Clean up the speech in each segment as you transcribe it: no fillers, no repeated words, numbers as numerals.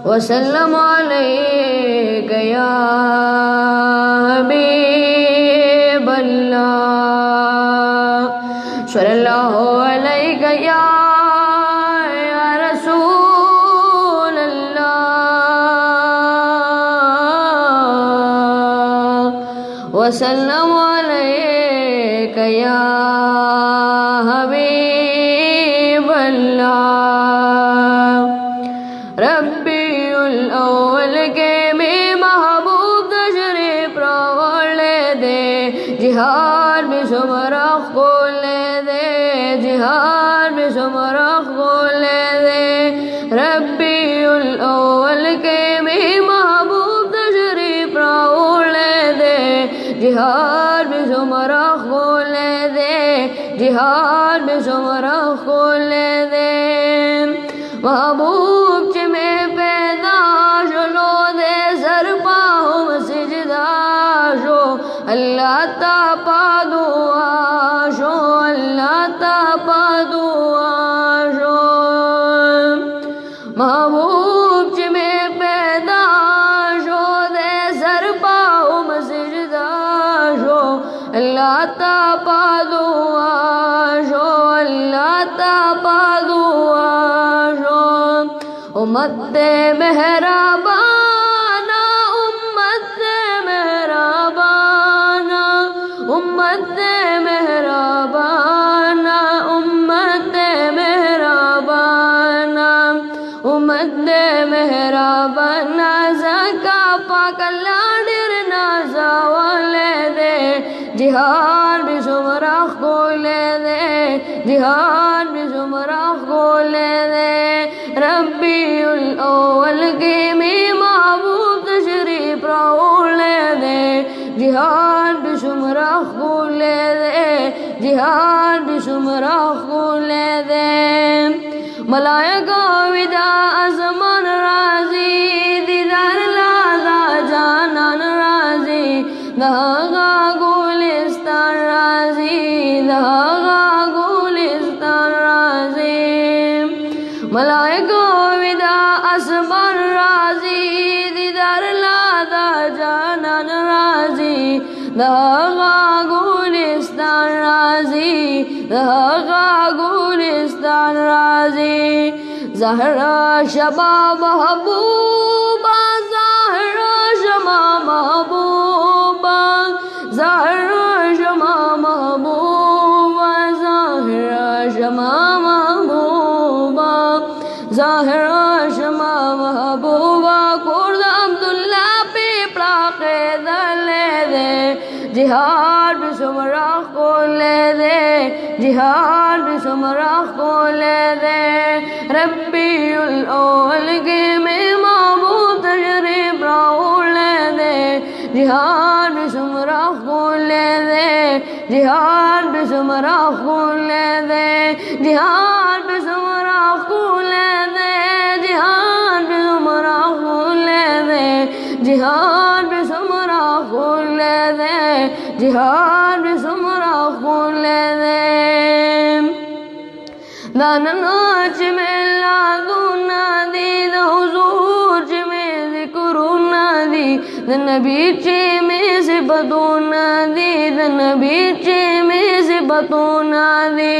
वसल्लम अलैका या हबीबल्लाह, सल्लल्लाहु अलैका या रसूलल्लाह, वसल्लम अलैका या हबीबल्लाह। रब्बीउल अव्वल के में महबूब तशरीफ ले दे, जिहाद में सुमरख को ले दे, जिहाद में सुमरख को ले दे। रब्बीउल अव्वल के में महबूब तशरीफ ले दे, जिहाद में सुमरख को ले दे, जिहाद में सुमरख को ले दे। महबूब में पैदा शलो दे सर पाहुम सिजदा शो, अल्लाह ता पादुआ शो, अल्लाह ता पादुआ शो। महबूब में पैदा शो दे सर पाहुम सिजदा शो, अल्लाह ता पादुआ शो, अल्लाह ता पादुआ शो। उम्मत मेहराबाना, उम्मत मेहराबाना, उम्मत मेहराबाना, उम्मत मेहराबाना, उम्मत मेहराबाना। ज़का पाक लाडिर नाज़ा वाले दे, जिहाद भी सुमरख को ले दे, जिहाद भी सुमरख को ले दे। रब्बीउल अव्वल के में महबूब तशरीफ ले दे, जिहाद भी सुमरख को ले दे, जिहाद भी सुमरख को ले दे। मलाइका विदा आसमान राजी, दीदार लादा जानान राजी, दहागा गुलिस्तान राजी, दहागा गुलिस्तान राजी। मलाइका विदा आसमान राजी, दीदार लादा जानान राजी, दहागा गुलिस्तान राजी, दहागा गुलिस्तान राजी। ज़हरा शबा महबूबा, ज़हरा शमा महबूबा, ज़हरा शमा महबूबा, ज़हरा शमा महबूबा, ज़हरा शमा महबूबा। कुर्द अब्दुल्ला पे प्राक़े ले दे, जिहाद भी सुमरख को ले दे, जिहाद भी सुमरख को ले दे। रब्बीउल अव्वल के में महबूब तशरीफ ले दे, जिहाद भी सुमरख को ले दे, जिहाद भी सुमरख को ले दे, जिहाद भी सुमरख को ले दे, जिहाद भी सुमरख को ले दे, जिहाद भी सुमरख को ले दे, जिहाद भी सुमरख को ले दे। दाननाच में लादू नादी, हुजूर में जिक्र नादी, नबी में सिबतू नादी, नबी में सिबतू नादी।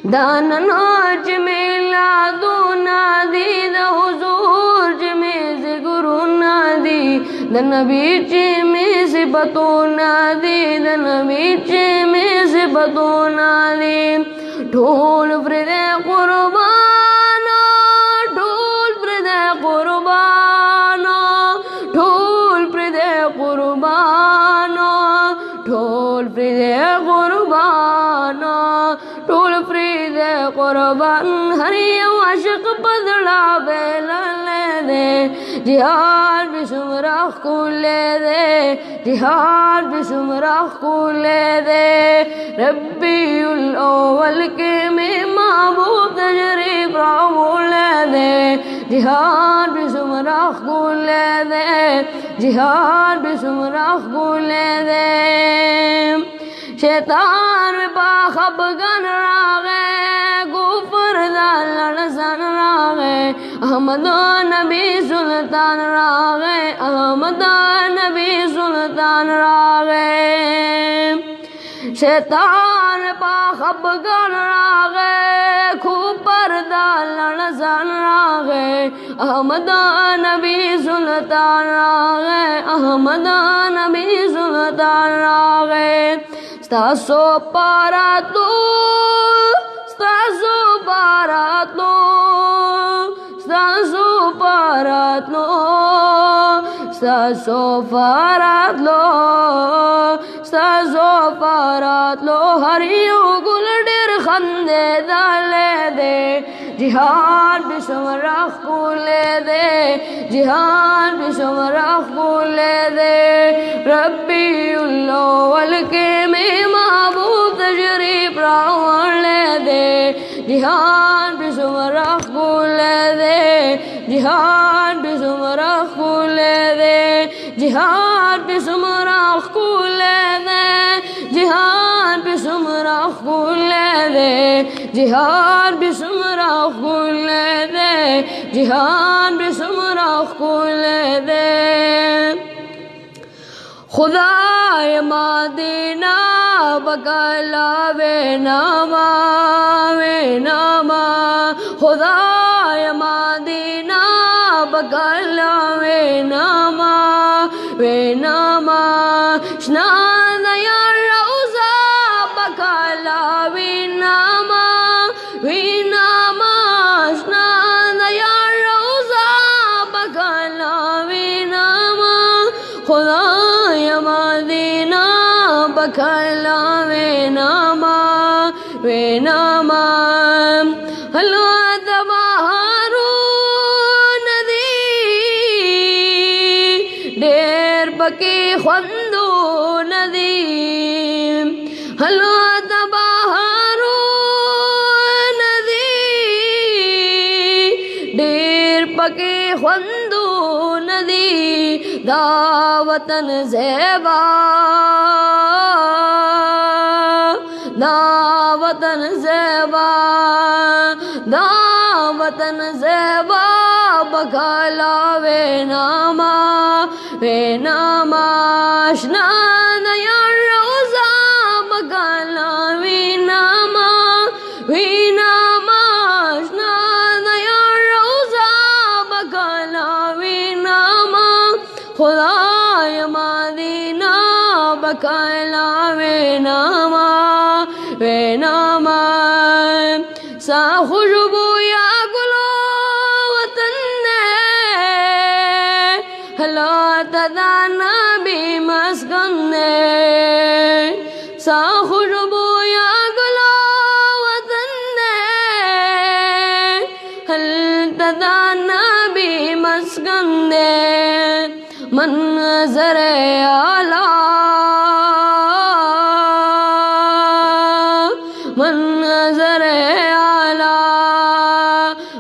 दाननाच में लादू नादी, हुजूर में जिक्र नादी, नबी में सिबतू नादी, नबी में सिबतू नादी। ढोल फ्रिदे कुर्बाना, ढोल फ्रिदे कुर्बाना, ढोल फ्रिदे कुर्बाना, ढोल फ्रिदे कुर्बाना, ढोल फ्रिदे कुर्बान। हरि आशिक बदला बेला ले दे, जिहाद भी सुमरख को ले दे, जिहाद भी सुमरख को ले दे। रब्बीउल अव्वल के में महबूब तशरीफ ले दे, जिहाद भी सुमरख को ले दे, जिहाद भी सुमरख को ले दे। शैतान में बाखबगन रागे गुफर दाल अहमद नबी सुल्तान रागे, अहमद नबी सुल्तान रागे। शैतान पा खबगन रागे, खूब पर्दा लड़सन रागे। अहमद नबी सुल्तान रागे, अहमद नबी सुल्तान रागे। स्तासो पारातो, स्तासो पारातो, स्तासो पारातो, स्तासो पारातो, स्तासो पारातो। हरियो गुलडेर खंदे डाले दे, जिहाद बिशमरख कुले दे, जिहाद बिशमरख कुले दे। रब्बी उल्लावल के में महबूब तशरीफ रावण ले दे, जिहाद बिशमरख कुले दे, जिहाद बिशमरख कुले दे, जिहाद बिशमरख कुले दे, जिहाद बिशमरख कुले दे, जिहाद बिशमरख कुले दे, जिहाद बिशमरख कुले दे। खुदाए मदीना बकलावे नामा वे नामा, खुदाए मदीना बकलावे नामा वे नामा। शनान या रौज़ा बकलावे नामा वे नामा, शनान या रौज़ा बकलावे नामा। खुदाए मदीना बकलावे नामा वे नामा। हलो दबारो नदी डेर बके खंदो नदी, हलो दबारो नदी डेर बके खंदो नदी। दावतन ज़ेबा, दावतन ज़ेबा, दावतन ज़ेबा बकलावे नामा वे नामा। शनान या रौज़ा बकलावे नामा वे नामा, शनान या रौज़ा बकलावे नामा। खुदाए मदीना बकलावे नामा वे नामा। सा खुशबू या गुलो वतन ने, हलो तदाना भी मस्कन ने। सा खुशबू या गुलो वतन ने, हल तदाना भी मस्कन ने। मंज़र आला, मंज़र आला,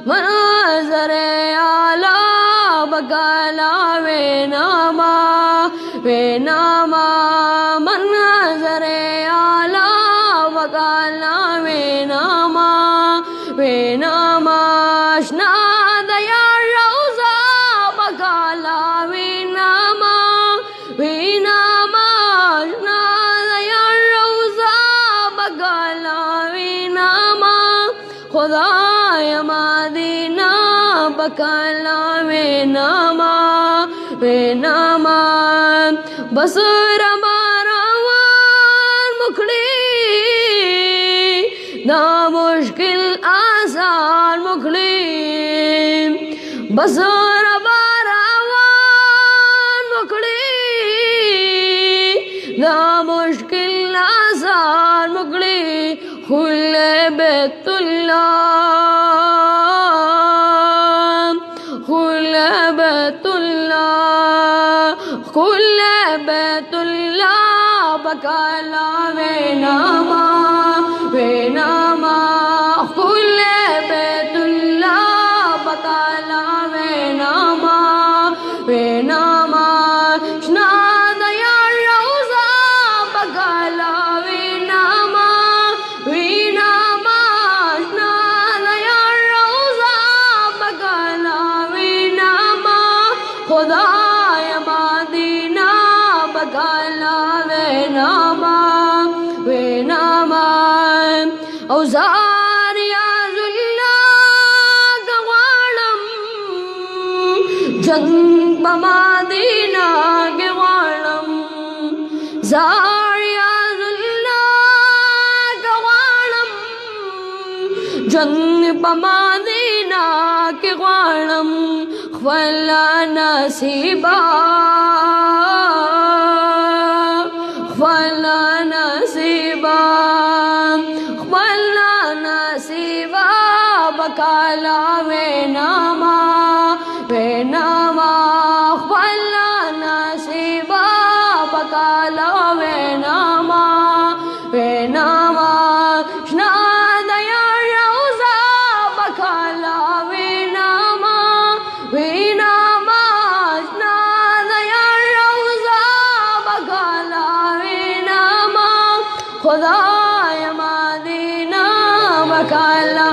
मंज़र आला बकलावे नामा वे नामा। मंज़र आला बकलावे नामा वे नामा। शनाद या रौज़ा बकलावे नामा वे नामा, शनाद या रौज़ा बकलावे नामा। खुदाए मदीना बकलावे नामा वे नामा। बसर मारावान मुखड़ी ना मुश्किल आसान मुखड़ी। बसर मारावान मुखड़ी ना मुश्किल आसान मुखड़ी। खुले बैतुल्ला, खुले बैतुल्ला, खुले बैतुल्ला बकलावे नामा वे नामा। खुले बैतुल्ला बकलावे नामा वे नामा। शनाद या रौज़ा बकलावे नामा वे नामा। शनाद या रौज़ा बकलावे पमादीना के वालम ज़ारियाज़ुल्लाह के वालम जन पमादीना के वालम ख्वला नसीबा ख्वला नसीबा ख्वला नसीबा बकाला वे नामा ख्वला नसीबा बकाला वे नामा शनाद या रौज़ा बकाला वे नामा शनाद या रौज़ा बकाला वे नामा खुदा मदीना बकाला